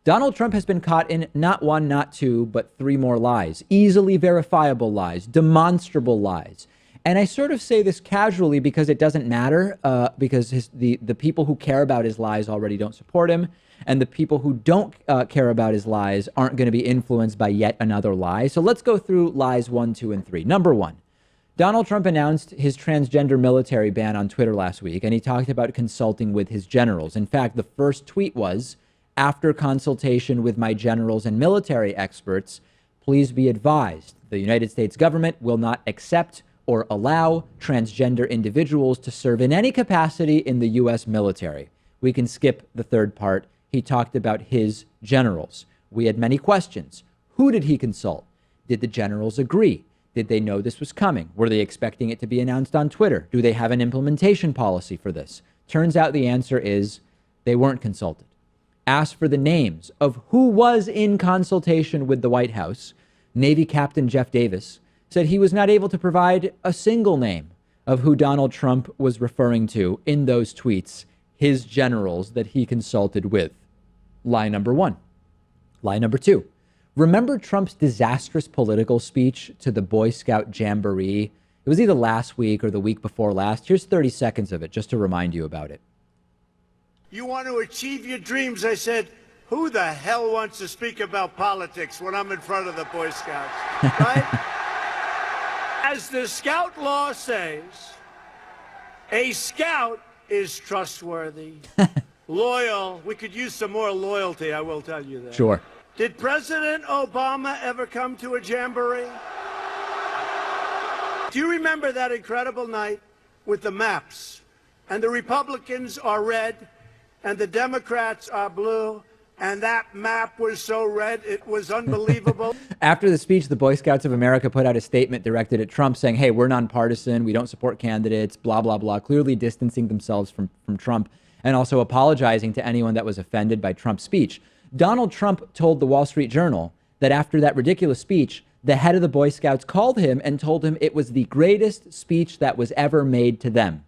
Donald Trump has been caught in not one, not two, but three more lies, easily verifiable lies, demonstrable lies. And I sort of say this casually because it doesn't matter, because the people who care about his lies already don't support him. And the people who don't care about his lies aren't going to be influenced by yet another lie. So let's go through lies 1, 2, and 3. Number 1, Donald Trump announced his transgender military ban on Twitter last week, and he talked about consulting with his generals. In fact, the first tweet was, "After consultation with my generals and military experts, please be advised the United States government will not accept or allow transgender individuals to serve in any capacity in the U.S. military." We can skip the third part. He talked about his generals. We had many questions. Who did he consult? Did the generals agree? Did they know this was coming? Were they expecting it to be announced on Twitter? Do they have an implementation policy for this? Turns out the answer is they weren't consulted. Asked for the names of who was in consultation with the White House, Navy Captain Jeff Davis said he was not able to provide a single name of who Donald Trump was referring to in those tweets, his generals that he consulted with. Lie number 1. Lie number 2. Remember Trump's disastrous political speech to the Boy Scout Jamboree? It was either last week or the week before last. Here's 30 seconds of it just to remind you about it. You want to achieve your dreams. I said, who the hell wants to speak about politics when I'm in front of the Boy Scouts, right? As the Scout law says, a Scout is trustworthy, loyal. We could use some more loyalty, I will tell you that. Sure. Did President Obama ever come to a jamboree? Do you remember that incredible night with the maps? And the Republicans are red, and the Democrats are blue, and that map was so red, it was unbelievable. After the speech, the Boy Scouts of America put out a statement directed at Trump saying, hey, we're nonpartisan, we don't support candidates, blah, blah, blah, clearly distancing themselves from Trump and also apologizing to anyone that was offended by Trump's speech. Donald Trump told the Wall Street Journal that after that ridiculous speech, the head of the Boy Scouts called him and told him it was the greatest speech that was ever made to them.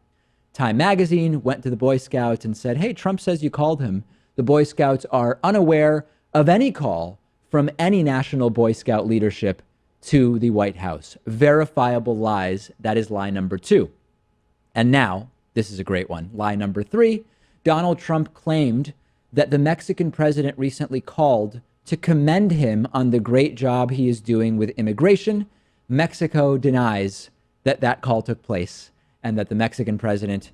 Time magazine went to the Boy Scouts and said, hey, Trump says you called him. The Boy Scouts are unaware of any call from any national Boy Scout leadership to the White House. Verifiable lies. That is lie number 2. And now, this is a great one. Lie number 3. Donald Trump claimed that the Mexican president recently called to commend him on the great job he is doing with immigration. Mexico denies that that call took place and that the Mexican president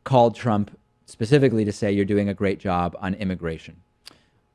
called Trump specifically to say you're doing a great job on immigration.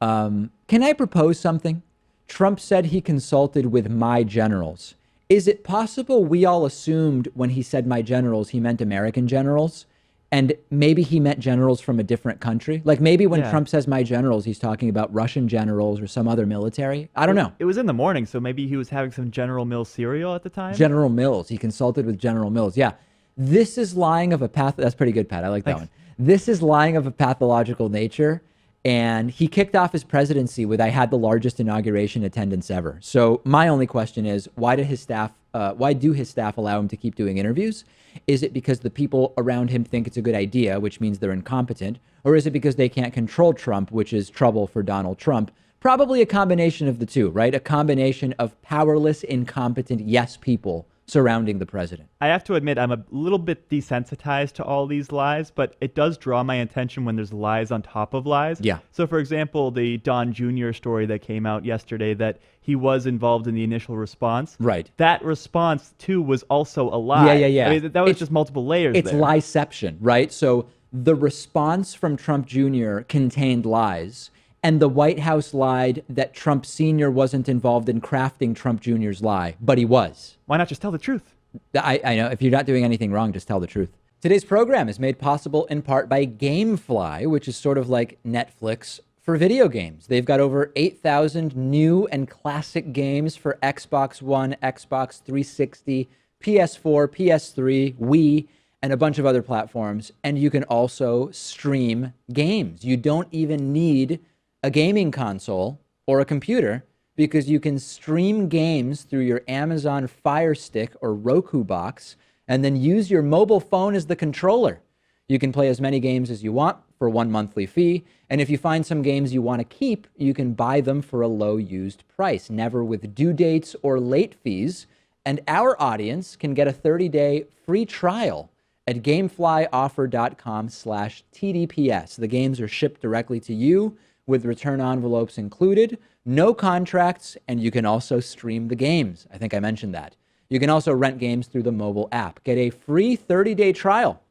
Can I propose something? Trump said he consulted with my generals. Is it possible we all assumed when he said my generals, he meant American generals? And maybe he meant generals from a different country. Like maybe when Trump says my generals, he's talking about Russian generals or some other military. I don't know. It was in the morning, so maybe he was having some General Mills cereal at the time. General Mills. He consulted with General Mills. Yeah. This is lying of a path. That's pretty good, Pat. I like that one. This is lying of a pathological nature. And he kicked off his presidency with, I had the largest inauguration attendance ever. So my only question is, why do his staff allow him to keep doing interviews? Is it because the people around him think it's a good idea, which means they're incompetent? Or is it because they can't control Trump, which is trouble for Donald Trump? Probably a combination of the two, right? A combination of powerless, incompetent yes people surrounding the president. I have to admit, I'm a little bit desensitized to all these lies, but it does draw my attention when there's lies on top of lies. Yeah. So, for example, the Don Jr. story that came out yesterday that he was involved in the initial response. Right. That response, too, was also a lie. Yeah. I mean, that was just multiple layers It's there. lieception, right? So the response from Trump Jr. contained lies, and the White House lied that Trump Sr. wasn't involved in crafting Trump Jr.'s lie, but he was. Why not just tell the truth? I know. If you're not doing anything wrong, just tell the truth. Today's program is made possible in part by Gamefly, which is sort of like Netflix for video games. They've got over 8,000 new and classic games for Xbox One, Xbox 360, PS4, PS3, Wii, and a bunch of other platforms. And you can also stream games. You don't even need a gaming console or a computer because you can stream games through your Amazon Fire Stick or Roku box and then use your mobile phone as the controller. You can play as many games as you want for one monthly fee. And if you find some games you want to keep, you can buy them for a low used price, never with due dates or late fees. And our audience can get a 30-day free trial at gameflyoffer.com/TDPS. The games are shipped directly to you with return envelopes included, no contracts, and you can also stream the games. I think I mentioned that. You can also rent games through the mobile app. Get a free 30-day trial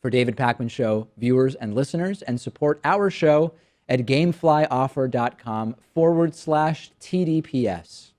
for David Pakman Show viewers and listeners, and support our show at gameflyoffer.com/TDPS.